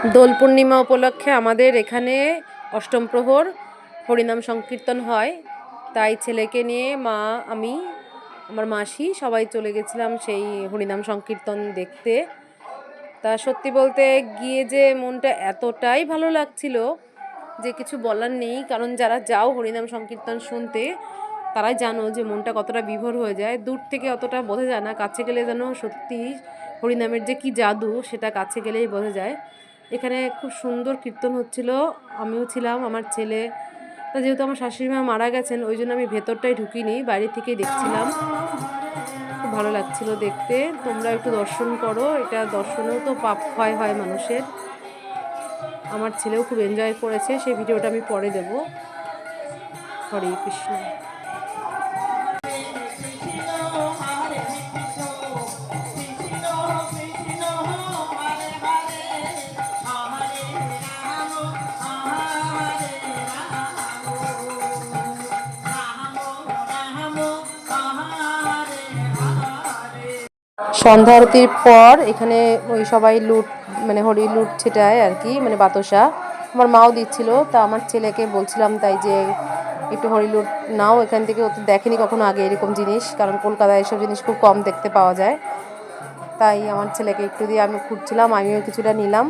দোল পূর্ণিমা উপলক্ষে আমাদের এখানে অষ্টম প্রহর হরিনাম সংকীর্তন হয়। তাই ছেলেকে নিয়ে মা, আমি, আমার মাসি সবাই চলে গেছিলাম সেই হরিনাম সংকীর্তন দেখতে। তা সত্যি বলতে গিয়ে যে মনটা এতটাই ভালো লাগছিল যে কিছু বলার নেই। কারণ যারা যাও হরিনাম সংকীর্তন শুনতে তারাই জানো যে মনটা কতটা বিভোর হয়ে যায়। দূর থেকে অতটা বোঝা যায় না, কাছে গেলে যেন সত্যি হরিনামের যে কি জাদু সেটা কাছে গেলেই বোঝা যায়। এখানে খুব সুন্দর কীর্তন হচ্ছিল, আমিও ছিলাম, আমার ছেলে। তা যেহেতু আমার শাশুড়ি মা মারা গেছেন ওই জন্য আমি ভেতরটাই ঢুকিনি, বাইরে থেকেই দেখছিলাম। খুব ভালো লাগছিল দেখতে। তোমরা একটু দর্শন করো, এটা দর্শনেও তো পাপ ক্ষয় হয় মানুষের। আমার ছেলেও খুব এনজয় করেছে, সেই ভিডিওটা আমি পরে দেব। হরে কৃষ্ণ। সন্ধ্যা আরতির পর এখানে ওই সবাই লুট মানে হরি লুট ছেটায় আর কি, মানে বাতাসা আমার মাও দিচ্ছিল। তা আমার ছেলেকে বলছিলাম তাই যে একটু হরি লুট নাও, এখান থেকে ও তো দেখেনি কখনো আগে এরকম জিনিস, কারণ কলকাতায় এসব জিনিস খুব কম দেখতে পাওয়া যায়। তাই আমার ছেলেকে একটু দিয়ে আমি ঘুরছিলাম, আমিও কিছুটা নিলাম।